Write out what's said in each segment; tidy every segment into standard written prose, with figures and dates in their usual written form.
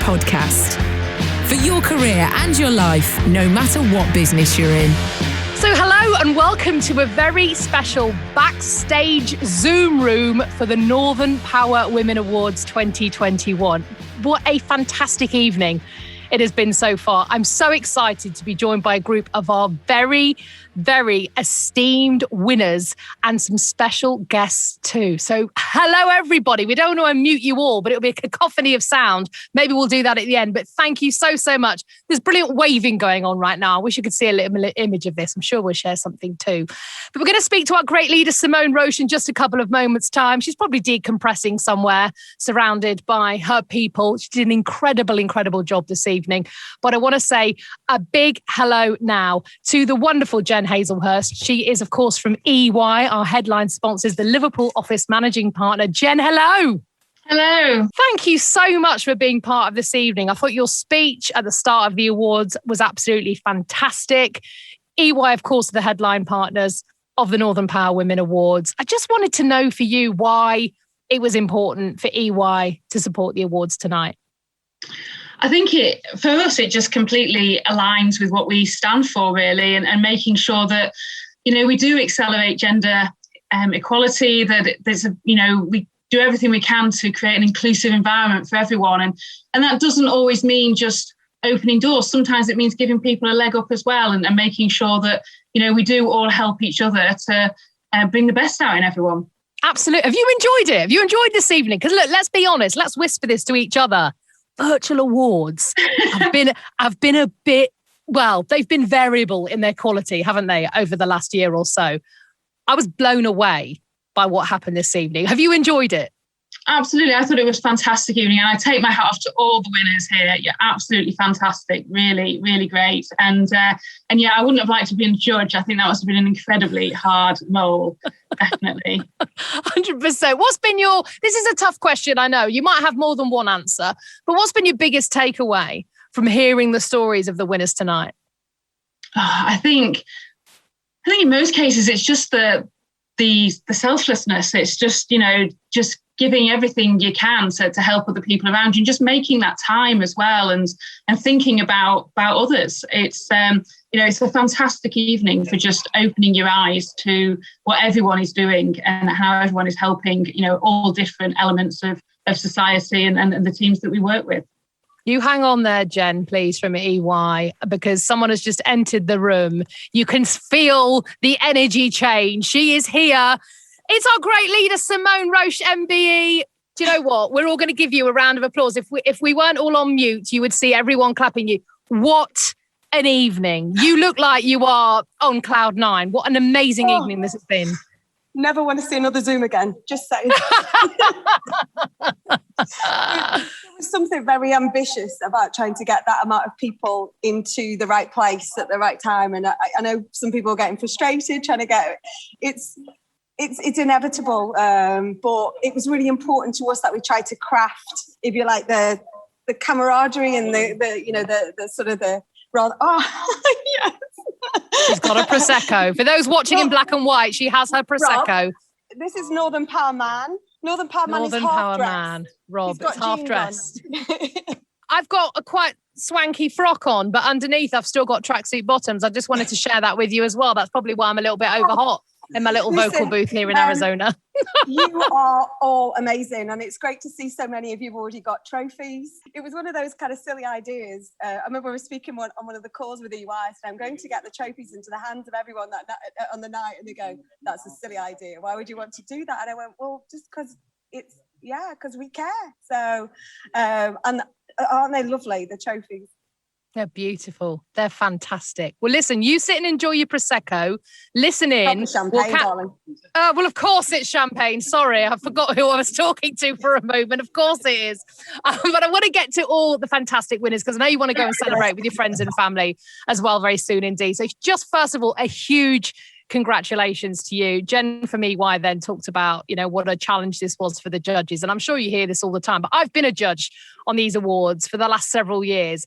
podcast. For your career and your life, no matter what business you're in. So hello and welcome to a very special backstage Zoom room for the Northern Power Women Awards 2021. What a fantastic evening it has been so far. I'm so excited to be joined by a group of our very, very esteemed winners and some special guests too. So hello, everybody. We don't want to unmute you all, but it'll be a cacophony of sound. Maybe we'll do that at the end, but thank you so, so much. There's brilliant waving going on right now. I wish you could see a little image of this. I'm sure we'll share something too. But we're going to speak to our great leader, Simone Roche, in just a couple of moments' time. She's probably decompressing somewhere, surrounded by her people. She did an incredible job this evening. But I want to say a big hello now to the wonderful Jen Hazelhurst. She is, of course, from EY, our headline sponsors, the Liverpool office managing partner. Jen, hello. Hello. Thank you so much for being part of this evening. I thought your speech at the start of the awards was absolutely fantastic. EY, of course, are the headline partners of the Northern Power Women Awards. I just wanted to know for you why it was important for EY to support the awards tonight. I think for us, it just completely aligns with what we stand for, really, and making sure that, we do accelerate gender equality, that we do everything we can to create an inclusive environment for everyone. And that doesn't always mean just opening doors. Sometimes it means giving people a leg up as well and making sure that, we do all help each other to bring the best out in everyone. Absolutely. Have you enjoyed it? Have you enjoyed this evening? Because look, let's be honest. Let's whisper this to each other. Virtual awards have been a bit, well, they've been variable in their quality, haven't they, over the last year or so. I was blown away by what happened this evening. Have you enjoyed it? Absolutely. I thought it was a fantastic evening, and I take my hat off to all the winners here. You're absolutely fantastic. Really, really great. And yeah, I wouldn't have liked to be a judge. I think that must have been an incredibly hard role. Definitely. 100%. This is a tough question, I know. You might have more than one answer, but what's been your biggest takeaway from hearing the stories of the winners tonight? I think in most cases, it's just the selflessness. It's just, just giving everything you can to help other people around you, and just making that time as well, and thinking about others. It's it's a fantastic evening for just opening your eyes to what everyone is doing and how everyone is helping, all different elements of society and the teams that we work with. You hang on there, Jen, please, from EY, because someone has just entered the room. You can feel the energy change. She is here. It's our great leader, Simone Roche, MBE. Do you know what? We're all going to give you a round of applause. If we weren't all on mute, you would see everyone clapping you. What an evening. You look like you are on cloud nine. What an amazing evening this has been. Never want to see another Zoom again, just saying. There was something very ambitious about trying to get that amount of people into the right place at the right time. And I know some people are getting frustrated trying to get it. It's inevitable, but it was really important to us that we tried to craft, if you like, the camaraderie and the sort of the rather. Oh, yes. She's got a Prosecco. For those watching in black and white, she has her Prosecco. Rob, this is Northern Power Man. Northern Power Man is half-dressed. Rob, it's half-dressed. I've got a quite swanky frock on, but underneath I've still got tracksuit bottoms. I just wanted to share that with you as well. That's probably why I'm a little bit over hot in my little vocal booth here in Arizona. You are all amazing, and it's great to see so many of you have already got trophies. It was one of those kind of silly ideas. I remember we were speaking on one of the calls with EY, and I'm going to get the trophies into the hands of everyone that on the night, and they go, "That's a silly idea. Why would you want to do that?" And I went, "Well, just because because we care." So, and aren't they lovely, the trophies? They're beautiful. They're fantastic. Well, listen, you sit and enjoy your Prosecco. Listen in. Champagne, darling. Well, of course it's champagne. Sorry, I forgot who I was talking to for a moment. Of course it is. But I want to get to all the fantastic winners because I know you want to go and celebrate with your friends and family as well very soon indeed. So just first of all, a huge congratulations to you. Jen from EY then talked about, what a challenge this was for the judges. And I'm sure you hear this all the time, but I've been a judge on these awards for the last several years.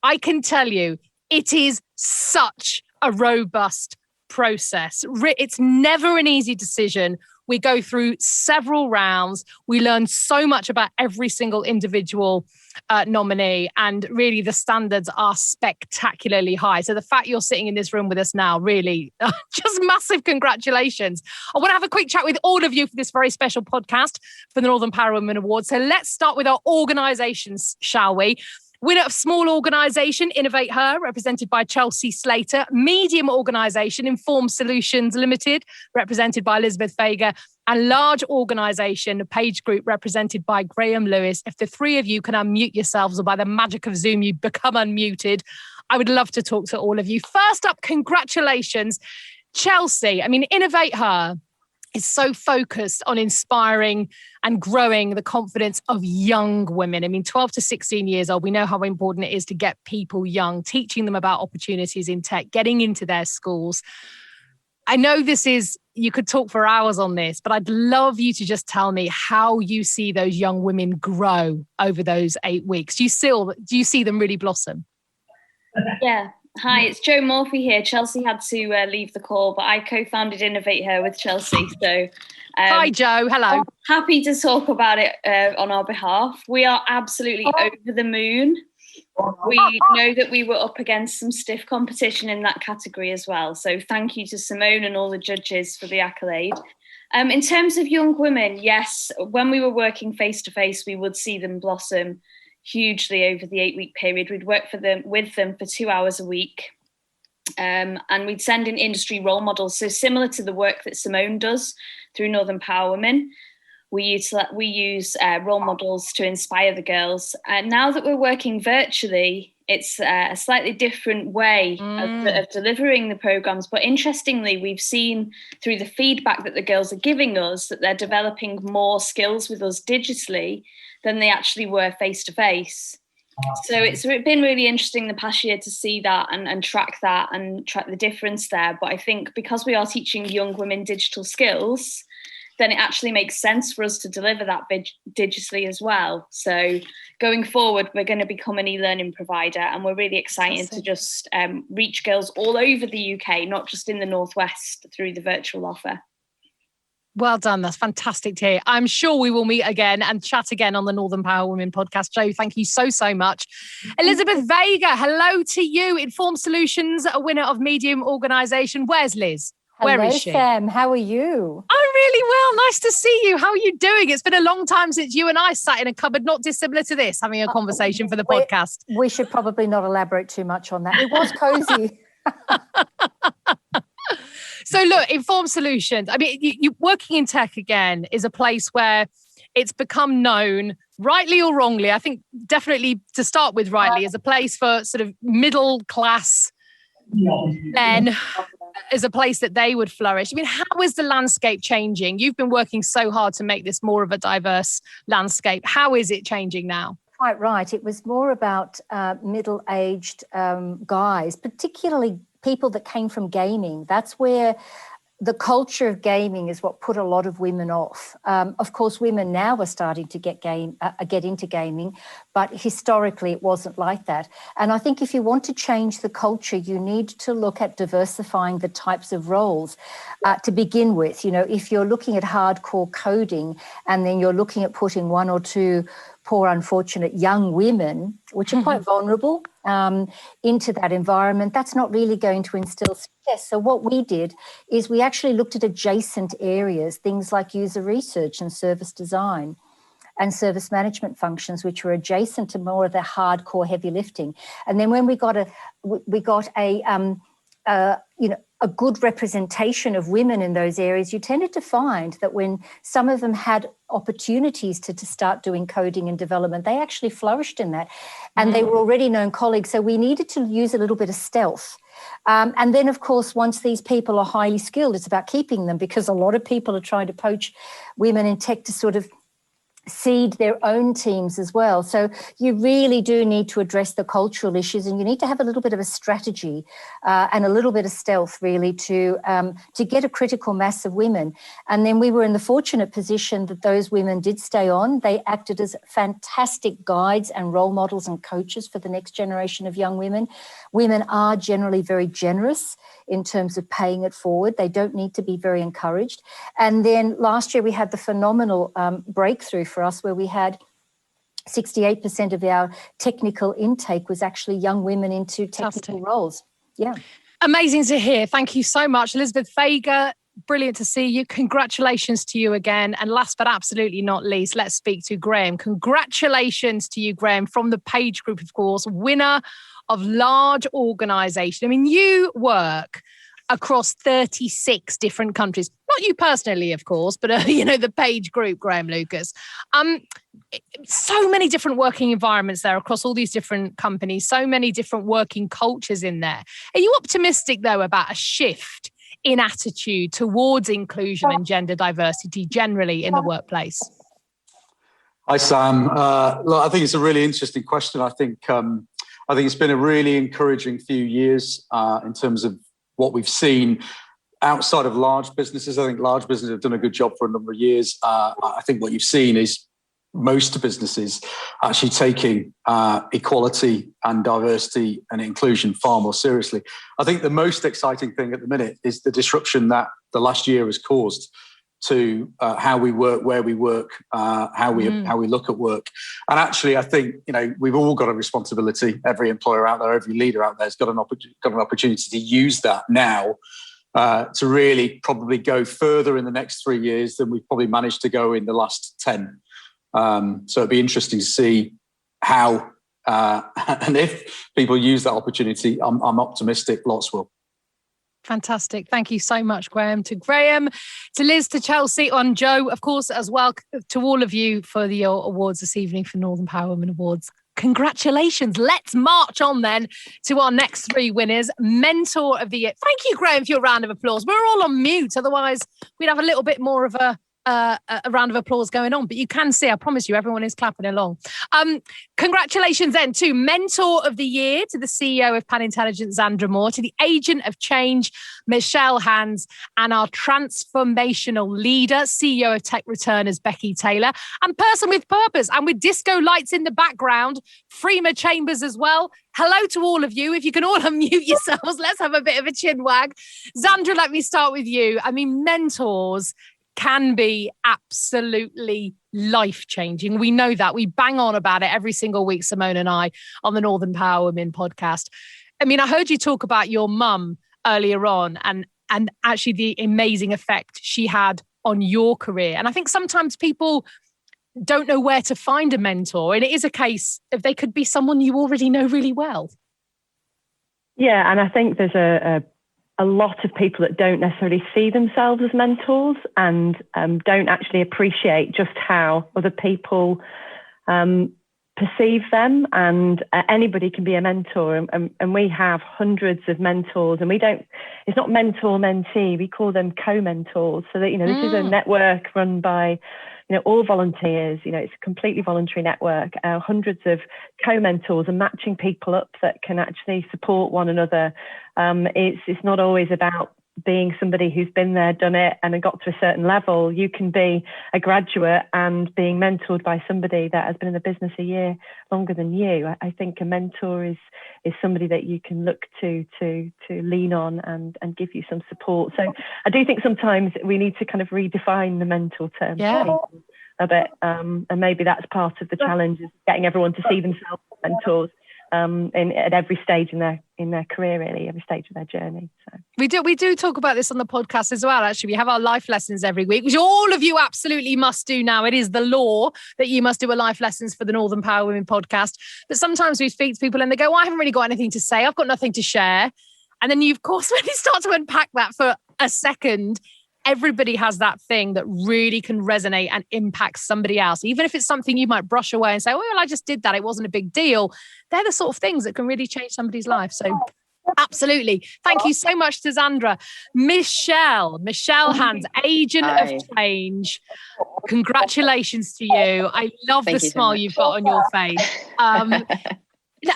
I can tell you, it is such a robust process. It's never an easy decision We go through several rounds. We learn so much about every single individual nominee, and really the standards are spectacularly high. So the fact you're sitting in this room with us now, really just massive congratulations. I want to have a quick chat with all of you for this very special podcast for the Northern Power Women Awards. So let's start with our organisations, shall we? Winner of small organisation, InnovateHer, represented by Chelsea Slater. Medium organisation, Informed Solutions Limited, represented by Elizabeth Vega. And large organisation, Page Group, represented by Graham Lewis. If the three of you can unmute yourselves, or by the magic of Zoom, you become unmuted, I would love to talk to all of you. First up, congratulations, Chelsea. I mean, InnovateHer is so focused on inspiring and growing the confidence of young women. I mean, 12 to 16 years old, we know how important it is to get people young, teaching them about opportunities in tech, getting into their schools. I know you could talk for hours on this, but I'd love you to just tell me how you see those young women grow over those 8 weeks. Do you see them really blossom? Yeah. Hi, it's Jo Morphy here. Chelsea had to leave the call, but I co-founded InnovateHer with Chelsea. So, hi, Jo. Hello. Happy to talk about it on our behalf. We are absolutely over the moon. We know that we were up against some stiff competition in that category as well. So thank you to Simone and all the judges for the accolade. In terms of young women, yes, when we were working face-to-face, we would see them blossom hugely over the 8-week period. We'd work with them for 2 hours a week. And we'd send in industry role models. So similar to the work that Simone does through Northern Power Women, we use role models to inspire the girls. And now that we're working virtually, it's a slightly different way of delivering the programs. But interestingly, we've seen through the feedback that the girls are giving us that they're developing more skills with us digitally than they actually were face-to-face. So it's been really interesting the past year to see that and track the difference there. But I think because we are teaching young women digital skills, then it actually makes sense for us to deliver that digitally as well. So going forward, we're going to become an e-learning provider, and we're really excited to just reach girls all over the UK, not just in the Northwest, through the virtual offer. Well done. That's fantastic to hear. I'm sure we will meet again and chat again on the Northern Power Women podcast. Jo, thank you so much. Elizabeth Vega, hello to you. Informed Solutions, a winner of Medium Organisation. Where's Liz? Where is she? Sam, how are you? I'm really well. Nice to see you. How are you doing? It's been a long time since you and I sat in a cupboard, not dissimilar to this, having a conversation for the podcast. We should probably not elaborate too much on that. It was cozy. So look, Informed Solutions, I mean, you working in tech again is a place where it's become known, rightly or wrongly, I think definitely to start with rightly, as a place for sort of middle class men, as a place that they would flourish. I mean, how is the landscape changing? You've been working so hard to make this more of a diverse landscape. How is it changing now? Quite right. It was more about middle-aged guys, particularly people that came from gaming. That's where the culture of gaming is what put a lot of women off. Of course, women now are starting to get into gaming, but historically it wasn't like that. And I think if you want to change the culture, you need to look at diversifying the types of roles to begin with. You know, if you're looking at hardcore coding and then you're looking at putting one or two poor, unfortunate young women, which are quite vulnerable, into that environment, that's not really going to instill success. So what we did is we actually looked at adjacent areas, things like user research and service design and service management functions, which were adjacent to more of the hardcore heavy lifting. And then when we got a good representation of women in those areas, you tended to find that when some of them had opportunities to start doing coding and development, they actually flourished in that. And they were already known colleagues. So we needed to use a little bit of stealth. And then, of course, once these people are highly skilled, it's about keeping them, because a lot of people are trying to poach women in tech to sort of seed their own teams as well. So you really do need to address the cultural issues, and you need to have a little bit of a strategy and a little bit of stealth, really, to get a critical mass of women. And then we were in the fortunate position that those women did stay on. They acted as fantastic guides and role models and coaches for the next generation of young women. Women are generally very generous in terms of paying it forward. They don't need to be very encouraged. And then last year we had the phenomenal breakthrough for us, where we had 68% of our technical intake was actually young women into technical roles. Yeah. Amazing to hear. Thank you so much. Elizabeth Vega, brilliant to see you. Congratulations to you again. And last but absolutely not least, let's speak to Graham. Congratulations to you, Graham, from the Page Group, of course, winner of large organisation. I mean, you work across 36 different countries. Not you personally, of course, but, the Page Group, Graham Lucas. So many different working environments there across all these different companies, so many different working cultures in there. Are you optimistic, though, about a shift in attitude towards inclusion and gender diversity generally in the workplace? Hi, Sam. Look, I think it's a really interesting question. I think it's been a really encouraging few years in terms of what we've seen outside of large businesses. I think large businesses have done a good job for a number of years. I think what you've seen is most businesses actually taking equality and diversity and inclusion far more seriously. I think the most exciting thing at the minute is the disruption that the last year has caused to how we work, where we work, how we look at work. And actually, I think we've all got a responsibility. Every employer out there, every leader out there has got an opportunity to use that now to really probably go further in the next 3 years than we've probably managed to go in the last 10. So it'd be interesting to see how and if people use that opportunity. I'm optimistic lots will. Fantastic. Thank you so much, Graham. To Graham, to Liz, to Chelsea, on Joe, of course, as well, to all of you for the awards this evening for Northern Power Women Awards. Congratulations. Let's march on then to our next three winners. Mentor of the Year. Thank you, Graham, for your round of applause. We're all on mute. Otherwise, we'd have a little bit more of a round of applause going on, but you can see, I promise you, everyone is clapping along. Congratulations then to Mentor of the Year, to the CEO of Panintelligence, Zandra Moore, to the Agent of Change, Michelle Hands, and our Transformational Leader, CEO of Tech Returners, Beckie Taylor, and Person with Purpose, and with disco lights in the background, Freema Chambers as well. Hello to all of you. If you can all unmute yourselves, let's have a bit of a chin wag. Zandra, let me start with you. I mean, mentors can be absolutely life-changing. We know that. We bang on about it every single week, Simone and I, on the Northern Power Women podcast. I mean, I heard you talk about your mum earlier on and actually the amazing effect she had on your career. And I think sometimes people don't know where to find a mentor. And it is a case of they could be someone you already know really well. Yeah, and I think there's a lot of people that don't necessarily see themselves as mentors and don't actually appreciate just how other people perceive them. And anybody can be a mentor. And we have hundreds of mentors, and it's not mentor-mentee, we call them co-mentors. So that, this is a network run by all volunteers. It's a completely voluntary network, hundreds of co-mentors and matching people up that can actually support one another. It's not always about being somebody who's been there, done it, and got to a certain level. You can be a graduate and being mentored by somebody that has been in the business a year longer than you. I think a mentor is somebody that you can look to lean on and give you some support. So I do think sometimes we need to kind of redefine the mentor term a bit, and maybe that's part of the challenge, is getting everyone to see themselves as mentors. At every stage in their career, really, every stage of their journey. So we do talk about this on the podcast as well. Actually, we have our life lessons every week, which all of you absolutely must do now. It is the law that you must do a life lessons for the Northern Power Women podcast. But sometimes we speak to people and they go, "Well, I haven't really got anything to say. I've got nothing to share." And then you, of course, when you start to unpack that for a second, everybody has that thing that really can resonate and impact somebody else. Even if it's something you might brush away and say, "Oh, well, I just did that. It wasn't a big deal." They're the sort of things that can really change somebody's life. So Absolutely. Thank you so much to Zandra. Michelle Hands, Agent of Change. Congratulations to you. I love the smile you've got on your face.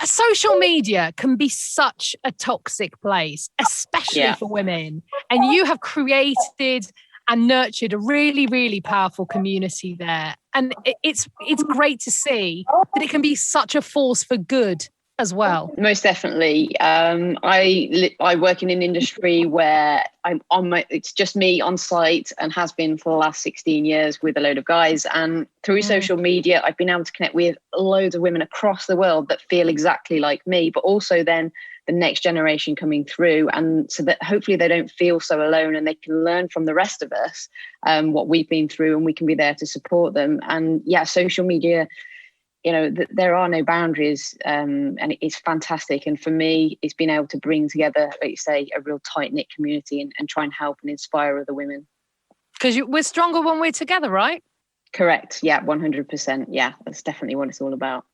Social media can be such a toxic place, especially for women. And you have created and nurtured a really, really powerful community there. And it's great to see that it can be such a force for good as well. Most definitely. I work in an industry where it's just me on site and has been for the last 16 years with a load of guys. And through social media, I've been able to connect with loads of women across the world that feel exactly like me, but also then the next generation coming through. And so that hopefully they don't feel so alone and they can learn from the rest of us what we've been through, and we can be there to support them. And social media, there are no boundaries, and it's fantastic. And for me, it's been able to bring together, like you say, a real tight-knit community and try and help and inspire other women. Because we're stronger when we're together, right? Correct. Yeah, 100%. Yeah, that's definitely what it's all about.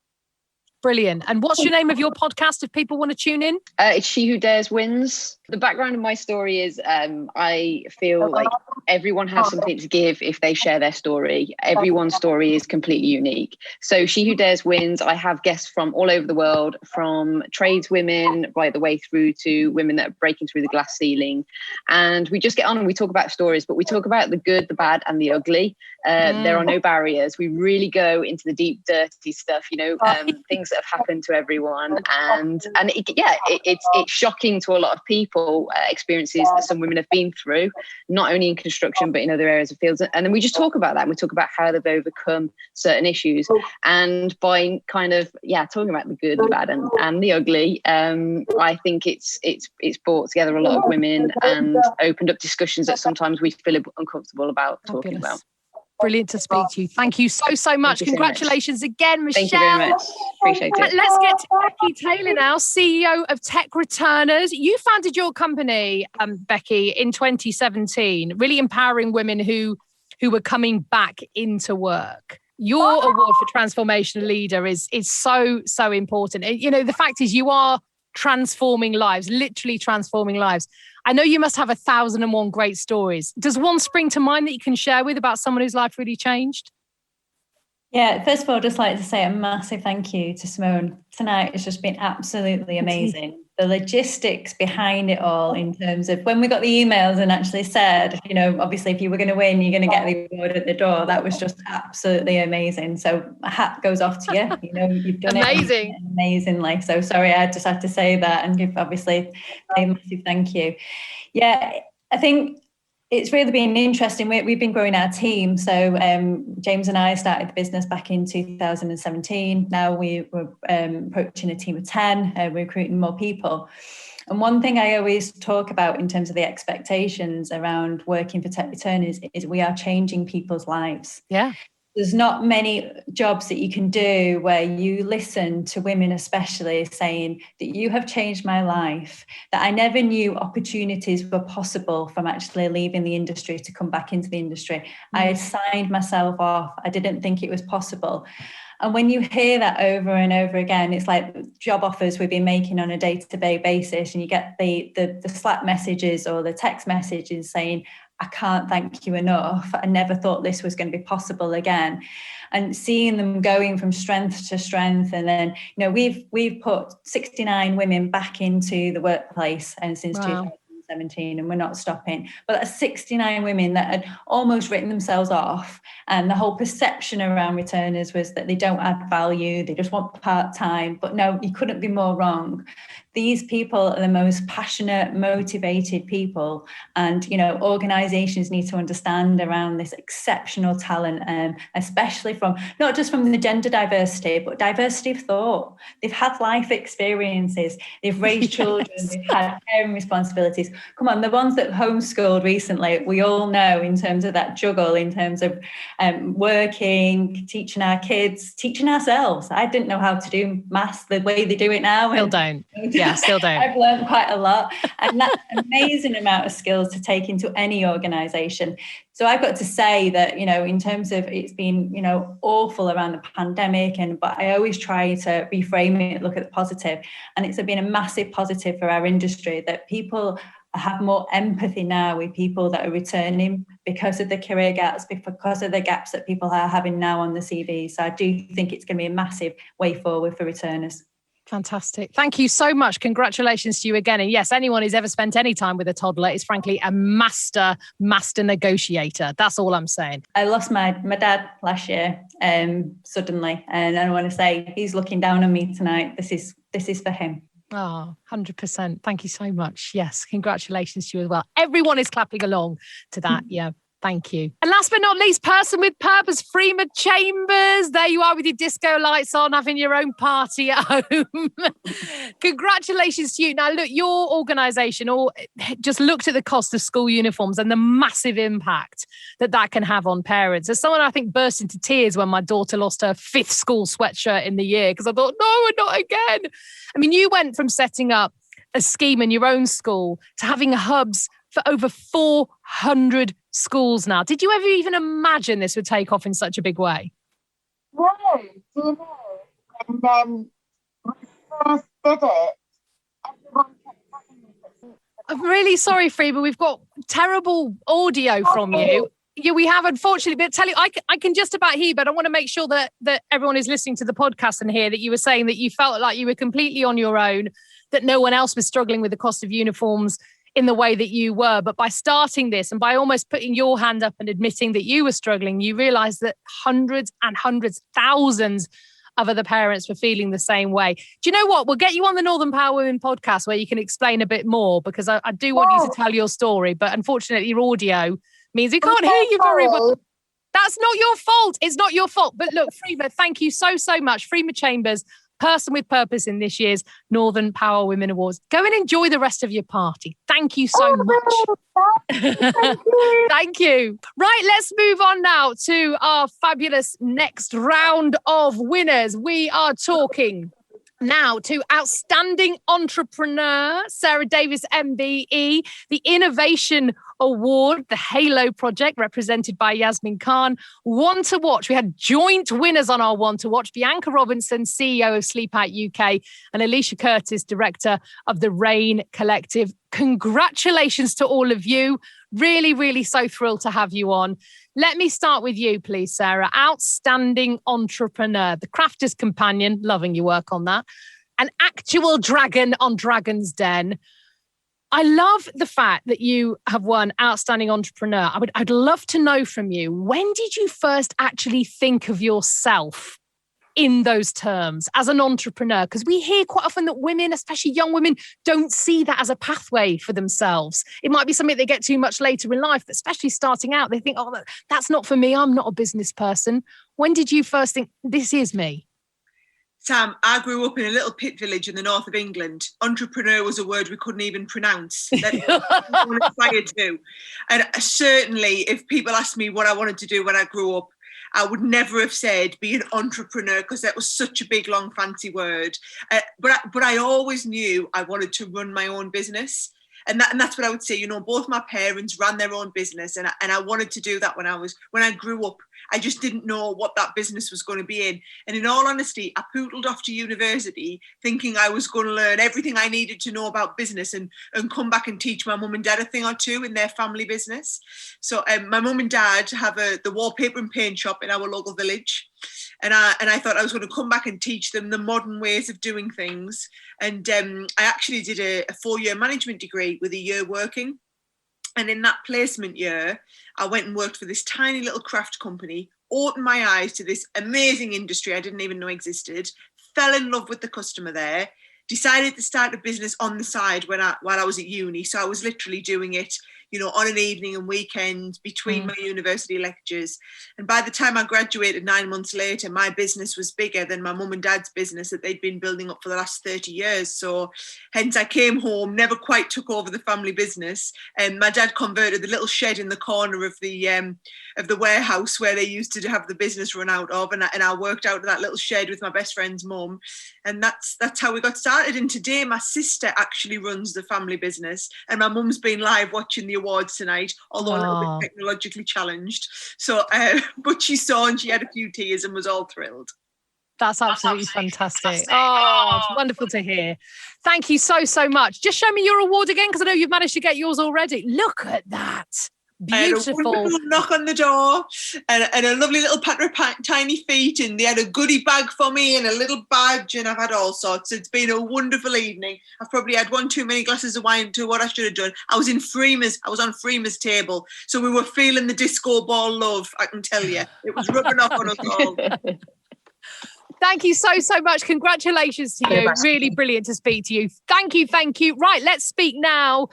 Brilliant. And what's your name of your podcast if people want to tune in? It's She Who Dares Wins. The background of my story is I feel like everyone has something to give if they share their story. Everyone's story is completely unique. So She Who Dares Wins. I have guests from all over the world, from tradeswomen right the way through to women that are breaking through the glass ceiling. And we just get on and we talk about stories, but we talk about the good, the bad and the ugly. There are no barriers. We really go into the deep, dirty stuff, things that have happened to everyone. And it's shocking to a lot of people, experiences that some women have been through, not only in construction, but in other areas of fields. And then we just talk about that. We talk about how they've overcome certain issues. And by kind of, talking about the good, the bad and the ugly, I think it's brought together a lot of women and opened up discussions that sometimes we feel uncomfortable about talking about. Brilliant to speak to you. Thank you so much. Congratulations again, Michelle. Thank you very much. Appreciate it. Let's get to Beckie Taylor now, CEO of Tech Returners. You founded your company, Beckie, in 2017, really empowering women who were coming back into work. Your award for Transformational Leader is so important. The fact is you are transforming lives, literally transforming lives. I know you must have 1,001 great stories. Does one spring to mind that you can share with about someone whose life really changed? Yeah, first of all, I'd just like to say a massive thank you to Simone. Tonight has just been absolutely amazing. The logistics behind it all, in terms of when we got the emails and actually said, obviously if you were going to win, you're going to get the award at the door. That was just absolutely amazing. So a hat goes off to you. You've done it amazingly. So sorry, I just had to say that and give obviously a massive thank you. Yeah, I think it's really been interesting. We've been growing our team. So James and I started the business back in 2017. Now we're approaching a team of 10, we're recruiting more people. And one thing I always talk about in terms of the expectations around working for Tech Returners is we are changing people's lives. Yeah. There's not many jobs that you can do where you listen to women especially saying that you have changed my life, that I never knew opportunities were possible from actually leaving the industry to come back into the industry. I had signed myself off. I didn't think it was possible. And when you hear that over and over again, it's like job offers we've been making on a day-to-day basis, and you get the Slack messages or the text messages saying, I can't thank you enough. I never thought this was going to be possible again. And seeing them going from strength to strength. And then, we've put 69 women back into the workplace and since 2017, and we're not stopping. But that's 69 women that had almost written themselves off. And the whole perception around returners was that they don't add value, they just want part-time. But no, you couldn't be more wrong. These people are the most passionate, motivated people. And, organizations need to understand around this exceptional talent, especially from, not just from the gender diversity, but diversity of thought. They've had life experiences, they've raised children, they've had caring responsibilities. Come on, the ones that homeschooled recently, we all know in terms of that juggle, in terms of working, teaching our kids, teaching ourselves. I didn't know how to do maths the way they do it now. Still don't. Yeah, still don't. I've learned quite a lot, and that's an amazing amount of skills to take into any organisation. So I've got to say that, in terms of it's been, awful around the pandemic, but I always try to reframe it, look at the positive, and it's been a massive positive for our industry that people have more empathy now with people that are returning because of the career gaps, because of the gaps that people are having now on the CV. So I do think it's going to be a massive way forward for returners. Fantastic. Thank you so much. Congratulations to you again. And yes, anyone who's ever spent any time with a toddler is frankly a master negotiator. That's all I'm saying. I lost my dad last year suddenly. And I want to say he's looking down on me tonight. This is for him. Oh, 100%. Thank you so much. Yes, congratulations to you as well. Everyone is clapping along to that. Yeah. Thank you. And last but not least, person with purpose, Freema Chambers. There you are with your disco lights on, having your own party at home. Congratulations to you. Now, look, your organisation just looked at the cost of school uniforms and the massive impact that can have on parents. As someone, I think, burst into tears when my daughter lost her 5th school sweatshirt in the year because I thought, no, not again. I mean, you went from setting up a scheme in your own school to having hubs for over 400 schools now. Did you ever even imagine this would take off in such a big way? No, do you know? And then when I first did it, everyone kept telling me. I'm really sorry, Freema. We've got terrible audio from you. Yeah, we have, unfortunately. But tell you, I can just about hear, but I want to make sure that everyone is listening to the podcast and hear that you were saying that you felt like you were completely on your own, that no one else was struggling with the cost of uniforms in the way that you were. But by starting this and by almost putting your hand up and admitting that you were struggling, you realised that hundreds and hundreds, thousands of other parents were feeling the same way. Do you know what? We'll get you on the Northern Power Women podcast where you can explain a bit more, because I do want you to tell your story. But unfortunately, your audio means we can't hear you very well. That's not your fault. It's not your fault. But look, Freema, thank you so much. Freema Chambers, person with purpose in this year's Northern Power Women Awards. Go and enjoy the rest of your party. Thank you so much. Thank you. Thank you. Right, let's move on now to our fabulous next round of winners. We are talking now to Outstanding Entrepreneur, Sara Davies, MBE, the Innovation Award, the Halo Project, represented by Yasmin Khan. One to Watch. We had joint winners on our One to Watch. Bianca Robinson, CEO of Sleepout UK, and Elicia Curtis, Director of the Rain Collective. Congratulations to all of you. Really, really so thrilled to have you on. Let me start with you, please, Sara. Outstanding Entrepreneur, the Crafter's Companion, loving your work on that, an actual dragon on Dragon's Den. I love the fact that you have won Outstanding Entrepreneur. I'd love to know from you, when did you first actually think of yourself in those terms as an entrepreneur? Because we hear quite often that women, especially young women, don't see that as a pathway for themselves. It might be something they get to much later in life, but especially starting out, they think, oh, that's not for me. I'm not a business person. When did you first think, this is me? Sam, I grew up in a little pit village in the north of England. Entrepreneur was a word we couldn't even pronounce. That I aspired to. And certainly, if people asked me what I wanted to do when I grew up, I would never have said be an entrepreneur, because that was such a big, long, fancy word. But I always knew I wanted to run my own business. And that's what I would say. You know, both my parents ran their own business, and I wanted to do that when I grew up. I just didn't know what that business was going to be in. And in all honesty, I pootled off to university thinking I was going to learn everything I needed to know about business and come back and teach my mum and dad a thing or two in their family business. So my mum and dad have the wallpaper and paint shop in our local village. And I thought I was going to come back and teach them the modern ways of doing things. And I actually did a 4-year management degree with a year working. And in that placement year, I went and worked for this tiny little craft company, opened my eyes to this amazing industry I didn't even know existed, fell in love with the customer there, decided to start a business on the side while I was at uni. So I was literally doing it, on an evening and weekend between my university lectures. And by the time I graduated 9 months later, my business was bigger than my mum and dad's business that they'd been building up for the last 30 years. So hence I came home, never quite took over the family business. And my dad converted the little shed in the corner of the warehouse where they used to have the business run out of. And I worked out of that little shed with my best friend's mum. And that's how we got started. And today my sister actually runs the family business. And my mum's been live watching the awards tonight, although a little bit technologically challenged. So, but she saw and she had a few tears and was all thrilled. That's absolutely fantastic. Oh, it's wonderful to hear. Thank you so, so much. Just show me your award again, because I know you've managed to get yours already. Look at that. Beautiful. I had a wonderful knock on the door and a lovely little patter of tiny feet, and they had a goodie bag for me and a little badge, and I've had all sorts. It's been a wonderful evening. I've probably had one too many glasses of wine to what I should have done. I was on Freema's table, so we were feeling the disco ball love, I can tell you. It was rubbing off on us all. Thank you so, so much. Congratulations to you. Really brilliant to speak to you. Thank you. Thank you. Right, let's speak now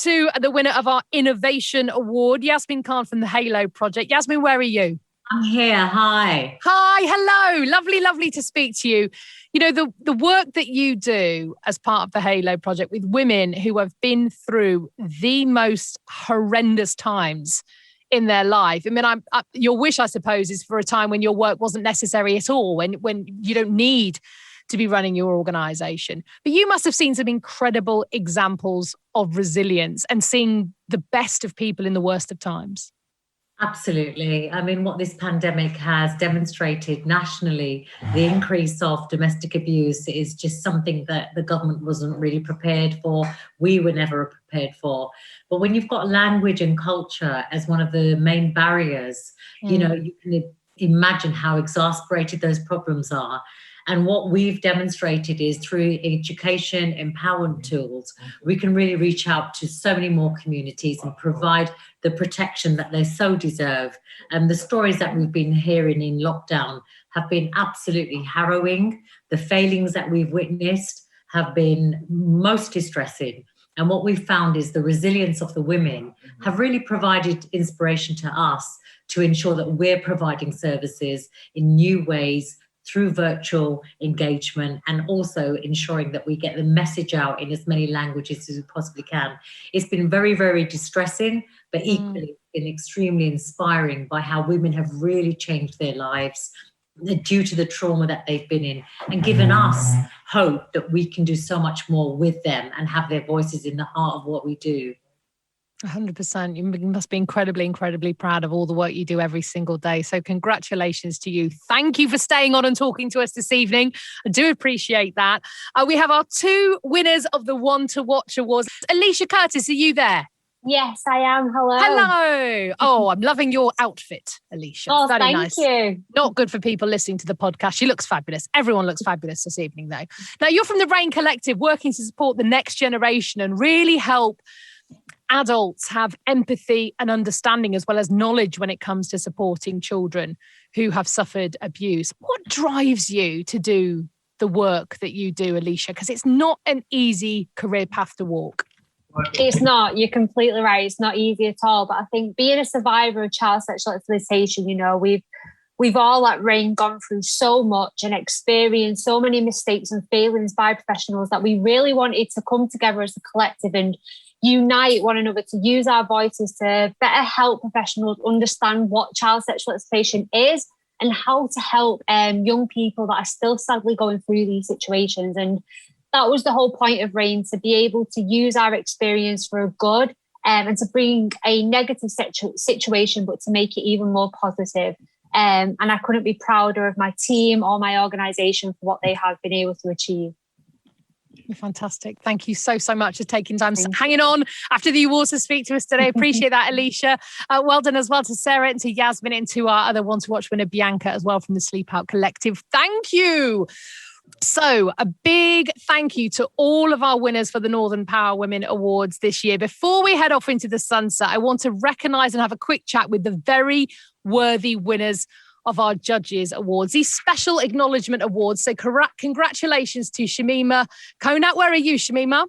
to the winner of our Innovation Award, Yasmin Khan from the Halo Project. Yasmin, where are you? I'm here. Hi. Hi. Hello. Lovely, lovely to speak to you. The work that you do as part of the Halo Project with women who have been through the most horrendous times in their life. I mean, your wish, I suppose, is for a time when your work wasn't necessary at all, when you don't need to be running your organisation. But you must have seen some incredible examples of resilience and seeing the best of people in the worst of times. Absolutely. I mean, what this pandemic has demonstrated nationally, the increase of domestic abuse is just something that the government wasn't really prepared for. We were never prepared for. But when you've got language and culture as one of the main barriers, you can imagine how exasperated those problems are. And what we've demonstrated is through education, empowerment tools, we can really reach out to so many more communities and provide the protection that they so deserve. And the stories that we've been hearing in lockdown have been absolutely harrowing. The failings that we've witnessed have been most distressing. And what we've found is the resilience of the women have really provided inspiration to us to ensure that we're providing services in new ways, through virtual engagement, and also ensuring that we get the message out in as many languages as we possibly can. It's been very, very distressing, but equally been extremely inspiring by how women have really changed their lives due to the trauma that they've been in, and given us hope that we can do so much more with them and have their voices in the heart of what we do. 100%. You must be incredibly, incredibly proud of all the work you do every single day. So congratulations to you. Thank you for staying on and talking to us this evening. I do appreciate that. We have our two winners of the One to Watch Awards. Elicia Curtis, are you there? Yes, I am. Hello. Hello. Oh, I'm loving your outfit, Elicia. Oh, very thank nice. you. Not good for people listening to the podcast. She looks fabulous. Everyone looks fabulous this evening, though. Now, you're from the RAIN Collective, working to support the next generation and really help adults have empathy and understanding as well as knowledge when it comes to supporting children who have suffered abuse. What drives you to do the work that you do, Elicia? Because it's not an easy career path to walk. It's not. You're completely right. It's not easy at all. But I think being a survivor of child sexual exploitation, we've all at RAIN gone through so much and experienced so many mistakes and failings by professionals that we really wanted to come together as a collective and unite one another to use our voices to better help professionals understand what child sexual exploitation is and how to help young people that are still sadly going through these situations. And that was the whole point of RAIN, to be able to use our experience for a good and to bring a negative situation, but to make it even more positive. And I couldn't be prouder of my team or my organisation for what they have been able to achieve. Fantastic. Thank you so, so much for taking time, hanging on after the awards to speak to us today. Appreciate that, Elicia. Well done as well to Sara and to Yasmin and to our other One to Watch winner, Bianca, as well from the Sleepout Collective. Thank you. So a big thank you to all of our winners for the Northern Power Women Awards this year. Before we head off into the sunset, I want to recognise and have a quick chat with the very worthy winners of our Judges Awards, these special acknowledgement awards. So congratulations to Shamima Konat. Where are you, Shamima?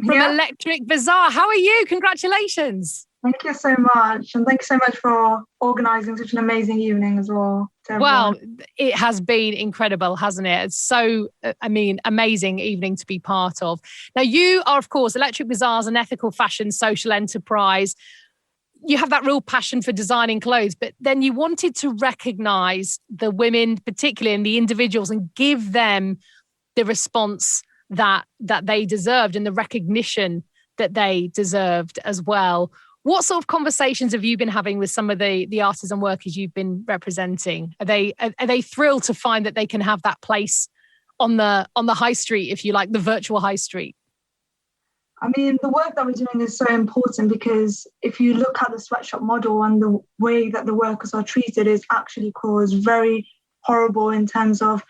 from Electric Bazaar. How are you? Congratulations. Thank you so much. And thank you so much for organising such an amazing evening as well. Well, it has been incredible, hasn't it? It's so, amazing evening to be part of. Now, you are, of course, Electric Bazaar's an ethical fashion social enterprise. You have that real passion for designing clothes, but then you wanted to recognise the women, particularly, and the individuals, and give them the response that they deserved and the recognition that they deserved as well. What sort of conversations have you been having with some of the artisan workers you've been representing? Are they thrilled to find that they can have that place on the high street, if you like, the virtual high street? I mean, the work that we're doing is so important because if you look at the sweatshop model and the way that the workers are treated is actually caused very horrible in terms of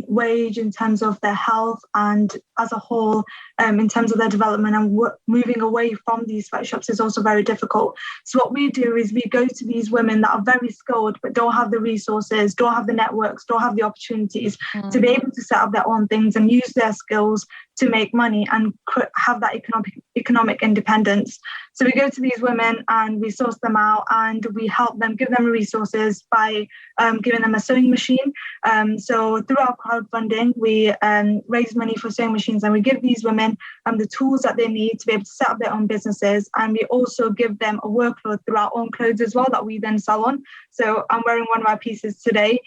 wage, in terms of their health, and as a whole, in terms of their development, and moving away from these sweatshops is also very difficult. So what we do is we go to these women that are very skilled but don't have the resources, don't have the networks, don't have the opportunities to be able to set up their own things and use their skills to make money and have that economic independence. So we go to these women and we source them out and we help them, give them resources by giving them a sewing machine. So through our crowdfunding, we raise money for sewing machines and we give these women the tools that they need to be able to set up their own businesses. And we also give them a workload through our own clothes as well that we then sell on. So I'm wearing one of our pieces today.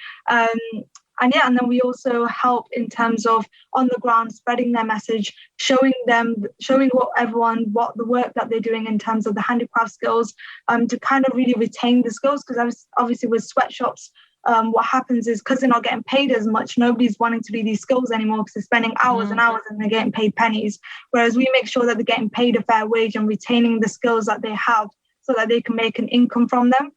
And then we also help in terms of on the ground, spreading their message, showing what the work that they're doing in terms of the handicraft skills, to kind of really retain the skills. Because obviously with sweatshops, what happens is because they're not getting paid as much, nobody's wanting to do these skills anymore because they're spending hours and hours and they're getting paid pennies. Whereas we make sure that they're getting paid a fair wage and retaining the skills that they have so that they can make an income from them.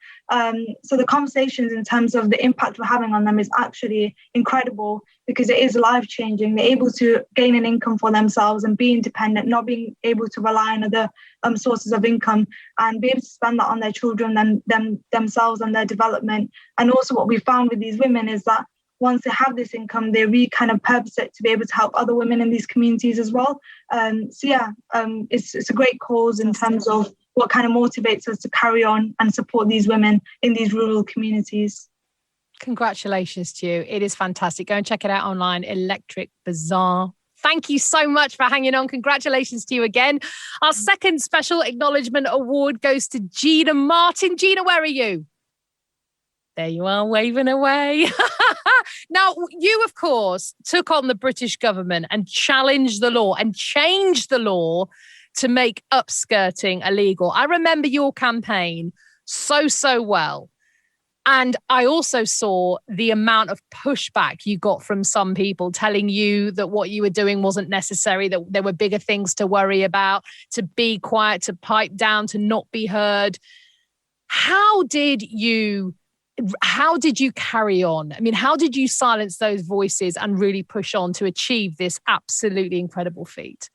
So the conversations in terms of the impact we're having on them is actually incredible because it is life-changing. They're able to gain an income for themselves and be independent, not being able to rely on other sources of income, and be able to spend that on their children, themselves and their development. And also what we found with these women is that once they have this income, they really kind of purpose it to be able to help other women in these communities as well. It's a great cause in terms of what kind of motivates us to carry on and support these women in these rural communities. Congratulations to you. It is fantastic. Go and check it out online, Electric Bazaar. Thank you so much for hanging on. Congratulations to you again. Our second special acknowledgement award goes to Gina Martin. Gina, where are you? There you are, waving away. Now, you, of course, took on the British government and challenged the law and changed the law to make upskirting illegal. I remember your campaign so well. And I also saw the amount of pushback you got from some people telling you that what you were doing wasn't necessary, that there were bigger things to worry about, to be quiet, to pipe down, to not be heard. How did you carry on? I mean, how did you silence those voices and really push on to achieve this absolutely incredible feat?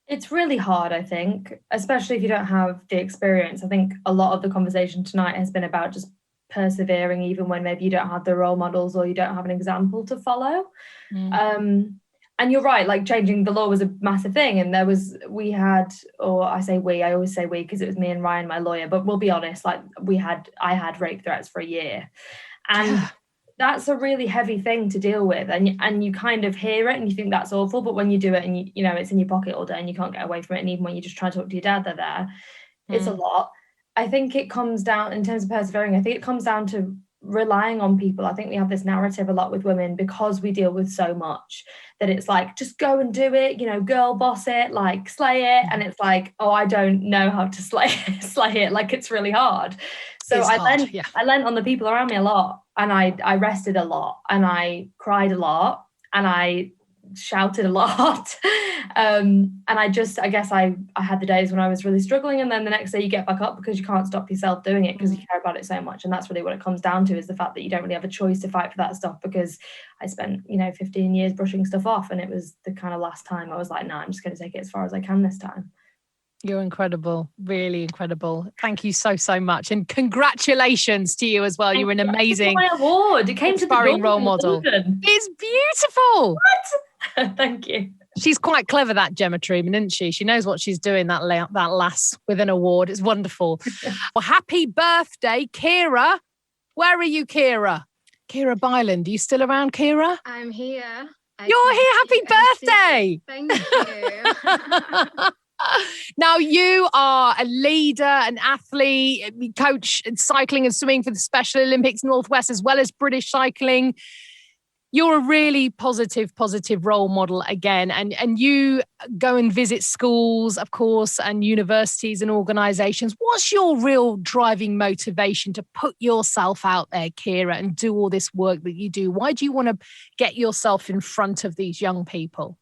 It's really hard, I think, especially if you don't have the experience. I think a lot of the conversation tonight has been about just persevering, even when maybe you don't have the role models or you don't have an example to follow. And you're right, like changing the law was a massive thing. And I always say we because it was me and Ryan, my lawyer, but we'll be honest, like I had rape threats for a year. And that's a really heavy thing to deal with, and you kind of hear it and you think that's awful, but when you do it and you know it's in your pocket all day and you can't get away from it, and even when you just try to talk to your dad, they're there. It's a lot. I think it comes down, in terms of persevering, I think it comes down to relying on people. I think we have this narrative a lot with women because we deal with so much that it's like, just go and do it, girl boss it, like slay it. And it's like, oh, I don't know how to slay it. Like, it's really hard. So I lent on the people around me a lot, and I rested a lot, and I cried a lot, and I shouted a lot. And I guess I had the days when I was really struggling, and then the next day you get back up because you can't stop yourself doing it because you care about it so much. And that's really what it comes down to, is the fact that you don't really have a choice to fight for that stuff, because I spent 15 years brushing stuff off, and it was the kind of last time I was like, I'm just going to take it as far as I can this time. You're incredible, really incredible. Thank you so much, and congratulations to you as well. You're an amazing my award. It came to the role model. It's beautiful. What? Thank you. She's quite clever, that Gemma Truman, isn't she? She knows what she's doing, that lass with an award. It's wonderful. Well, happy birthday, Kira. Where are you, Kira? Kira Byland. Are you still around, Kira? I'm here. You're here. Happy birthday. Thank you. Now, you are a leader, an athlete, you coach cycling and swimming for the Special Olympics Northwest, as well as British cycling. You're a really positive role model again. And you go and visit schools, of course, and universities and organisations. What's your real driving motivation to put yourself out there, Kira, and do all this work that you do? Why do you want to get yourself in front of these young people?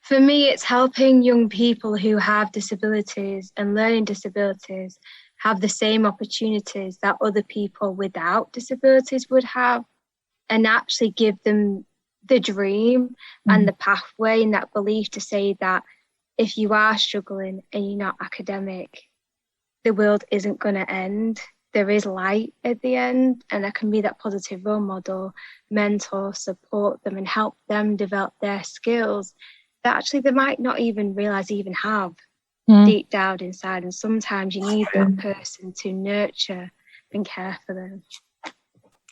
For me, it's helping young people who have disabilities and learning disabilities have the same opportunities that other people without disabilities would have, and actually give them the dream and the pathway and that belief to say that if you are struggling and you're not academic, the world isn't going to end. There is light at the end, and I can be that positive role model, mentor, support them and help them develop their skills that actually they might not even realise they even have deep down inside. And sometimes you need that person to nurture and care for them.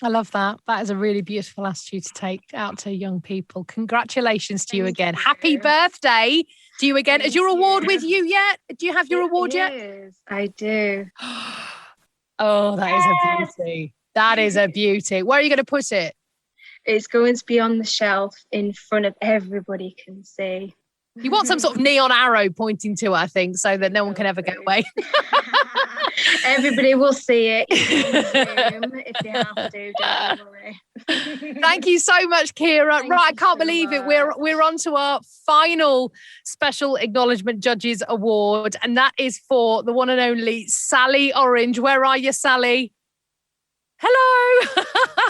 I love that. That is a really beautiful attitude to take out to young people. Congratulations to you again. Happy birthday to you again. Is your award with you yet? Do you have your award yet? Yes, I do. Oh, that is a beauty. That is a beauty. Where are you going to put it? It's going to be on the shelf in front of everybody can see. You want some sort of neon arrow pointing to it, I think, so that no one can ever get away. Everybody will see it if they have to, don't worry. Thank you so much, Kira. I can't believe it. We're on to our final special acknowledgement judges award, and that is for the one and only Sally Orange. Where are you, Sally? Hello.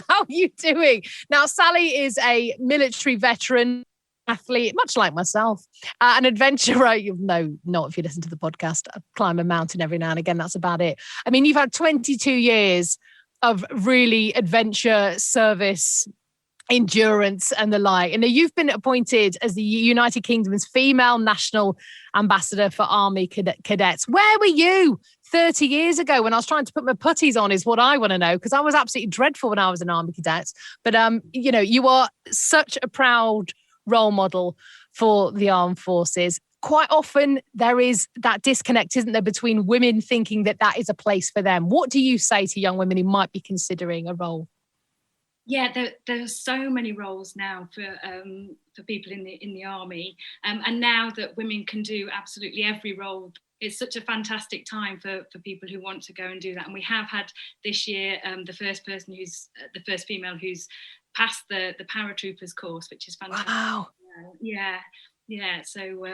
How are you doing? Now, Sally is a military veteran, athlete, much like myself, an adventurer. No, not if you listen to the podcast. I climb a mountain every now and again. That's about it. I mean, you've had 22 years of really adventure, service, endurance and the like. And you've been appointed as the United Kingdom's female national ambassador for Army cadets. Where were you 30 years ago when I was trying to put my putties on is what I want to know, because I was absolutely dreadful when I was an Army cadet. But, you are such a proud role model for the armed forces. Quite often there is that disconnect, isn't there, between women thinking that that is a place for them. What do you say to young women who might be considering a role? Yeah, there are so many roles now for people in the army, and now that women can do absolutely every role, it's such a fantastic time for people who want to go and do that. And we have had this year the first female who's passed the paratroopers course, which is fantastic. Wow. Yeah, so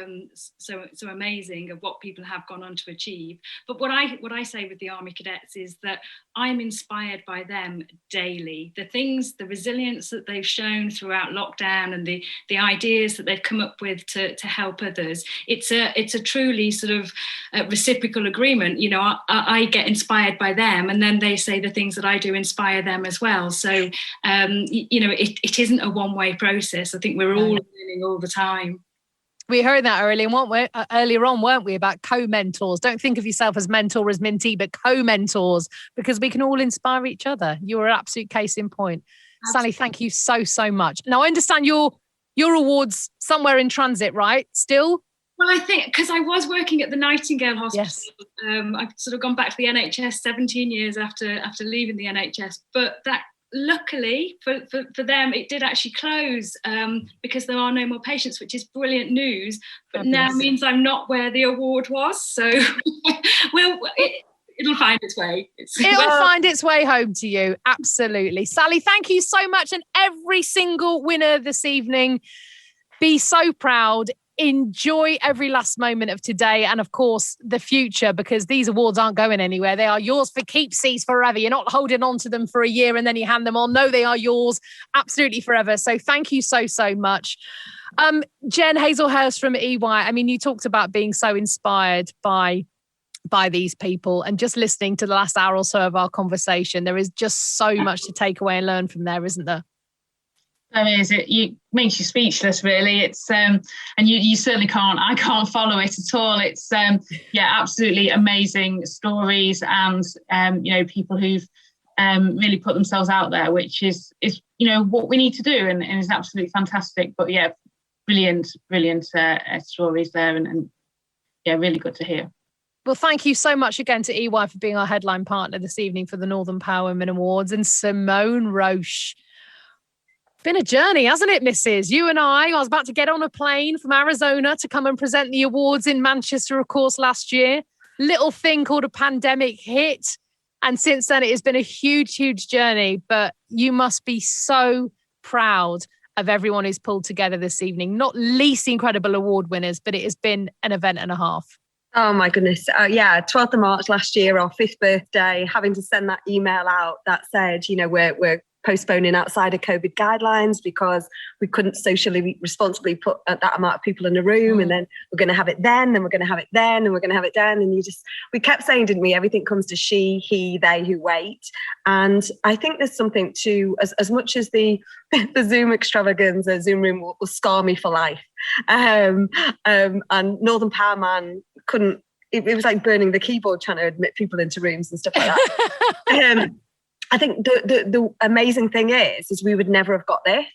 amazing of what people have gone on to achieve. But what I say with the Army cadets is that I'm inspired by them daily. The resilience that they've shown throughout lockdown, and the ideas that they've come up with to help others. It's a truly sort of reciprocal agreement. You know, I get inspired by them, and then they say the things that I do inspire them as well. So it isn't a one-way process. I think we're all learning all the time. We heard that earlier on, weren't we, about co-mentors. Don't think of yourself as mentor, as mentee, but co-mentors, because we can all inspire each other. You're an absolute case in point. Absolutely. Sally, thank you so much. Now, I understand your award's somewhere in transit, right? Still? Well, I think because I was working at the Nightingale Hospital. Yes. I've sort of gone back to the NHS 17 years after leaving the NHS, but that, luckily for them, it did actually close because there are no more patients, which is brilliant news. But now means I'm not where the award was. So it'll find its way. It'll find its way home to you. Absolutely. Sally, thank you so much. And every single winner this evening, be so proud. Enjoy every last moment of today and, of course, the future, because these awards aren't going anywhere. They are yours for keepsies forever. You're not holding on to them for a year and then you hand them on. No, they are yours absolutely forever. So thank you so much. Jen Hazelhurst from EY, I mean, you talked about being so inspired by these people, and just listening to the last hour or so of our conversation, there is just so much to take away and learn from there, isn't there? There is. It makes you speechless, really. It's and you certainly can't. I can't follow it at all. It's absolutely amazing stories, and people who've really put themselves out there, which is what we need to do, and is absolutely fantastic. But yeah, brilliant stories there, and really good to hear. Well, thank you so much again to EY for being our headline partner this evening for the Northern Power Women Awards, and Simone Roche. Been a journey, hasn't it, Mrs.? You and I was about to get on a plane from Arizona to come and present the awards in Manchester, of course, last year. Little thing called a pandemic hit. And since then, it has been a huge, huge journey. But you must be so proud of everyone who's pulled together this evening, not least the incredible award winners, but it has been an event and a half. Oh my goodness. 12th of March last year, our 5th birthday, having to send that email out that said, we're postponing outside of COVID guidelines because we couldn't socially responsibly put that amount of people in a room, and then we're going to have it then we're going to have it then, and we're going to have it then. And we kept saying, didn't we? Everything comes to she, he, they who wait. And I think there's something to, as much as the Zoom extravaganza, Zoom room will scar me for life. And Northern Power Man couldn't, it was like burning the keyboard trying to admit people into rooms and stuff like that. I think the amazing thing is we would never have got this.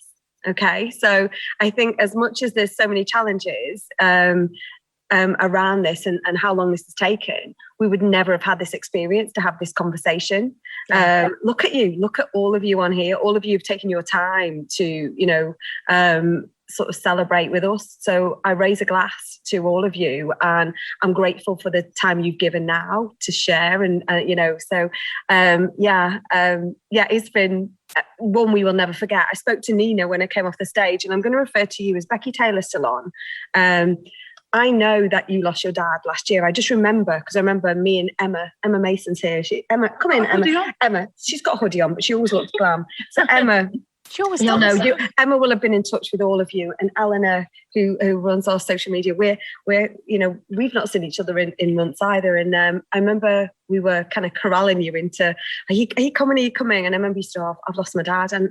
Okay. So I think as much as there's so many challenges around this and how long this has taken, we would never have had this experience to have this conversation. Look at you, look at all of you on here. All of you have taken your time to, sort of celebrate with us. So I raise a glass to all of you, and I'm grateful for the time you've given now to share. And it's been one we will never forget. I spoke to Nina when I came off the stage, and I'm going to refer to you as Beckie Taylor still on. I know that you lost your dad last year. I just remember, because I remember me and Emma Mason's here. Emma, come in, Emma. Emma, she's got a hoodie on, but she always looks glam. So Emma, Emma will have been in touch with all of you, and Eleanor, who runs our social media. We've not seen each other in months either. And I remember we were kind of corralling you into, are you coming? Are you coming? And I remember you said, I've lost my dad. And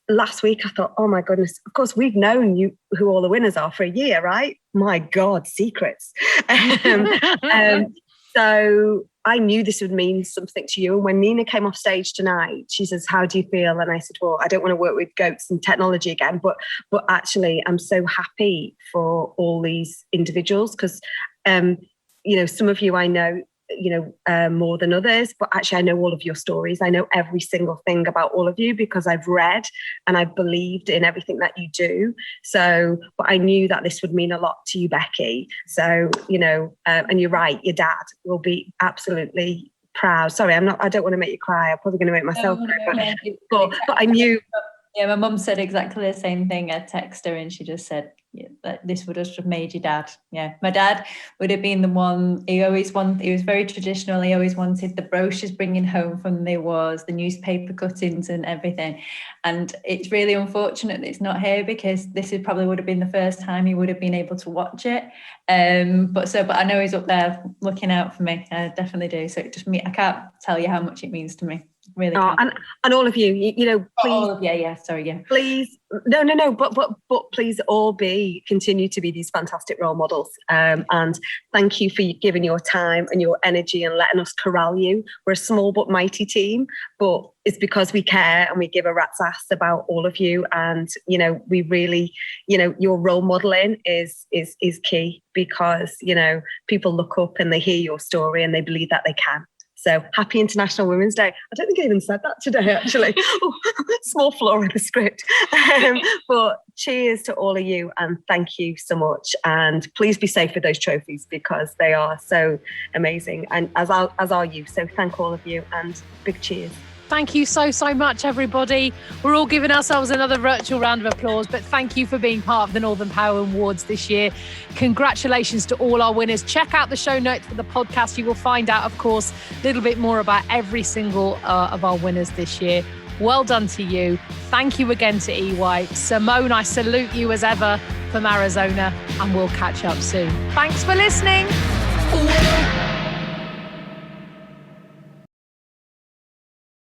last week I thought, oh my goodness, of course we've known you who all the winners are for a year, right? My God, secrets. So I knew this would mean something to you. And when Nina came off stage tonight, she says, how do you feel? And I said, well, I don't want to work with goats and technology again, but actually I'm so happy for all these individuals because, some of you I know, more than others, but actually I know all of your stories. I know every single thing about all of you because I've read and I've believed in everything that you do. So, but I knew that this would mean a lot to you, Beckie. So, and you're right, your dad will be absolutely proud. Sorry, I don't want to make you cry. I'm probably going to make myself cry, but I knew. Yeah, my mum said exactly the same thing. I texted her and she just said, that this would have made your dad. Yeah, my dad would have been the one. He was very traditional. He always wanted the brochures bringing home from the awards, the newspaper cuttings and everything. And it's really unfortunate that it's not here because this probably would have been the first time he would have been able to watch it. But I know he's up there looking out for me. I definitely do. So I can't tell you how much it means to me. Really, and all of you, please, please, no, but please all continue to be these fantastic role models. And thank you for giving your time and your energy and letting us corral you. We're a small but mighty team, but it's because we care and we give a rat's ass about all of you. And we really, your role modeling is key because people look up and they hear your story and they believe that they can. So happy International Women's Day. I don't think I even said that today, actually. Small flaw in the script. But cheers to all of you and thank you so much. And please be safe with those trophies because they are so amazing. And as are you. So thank all of you and big cheers. Thank you so much, everybody. We're all giving ourselves another virtual round of applause, but thank you for being part of the Northern Power Awards this year. Congratulations to all our winners. Check out the show notes for the podcast. You will find out, of course, a little bit more about every single of our winners this year. Well done to you. Thank you again to EY. Simone, I salute you as ever from Arizona, and we'll catch up soon. Thanks for listening.